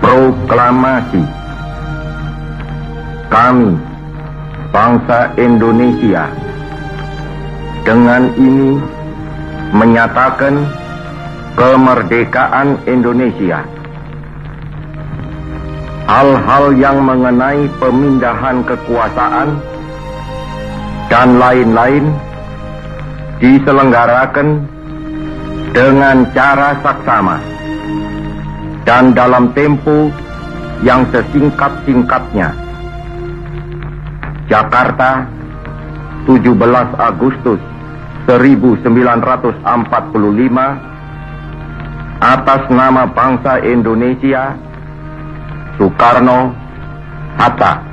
Proklamasi. Kami, bangsa Indonesia, dengan ini menyatakan kemerdekaan Indonesia. Hal-hal yang mengenai pemindahan kekuasaan dan lain-lain diselenggarakan dengan cara saksama dan dalam tempo yang sesingkat-singkatnya. Jakarta, 17 Agustus 1945, atas nama bangsa Indonesia, Soekarno, Hatta.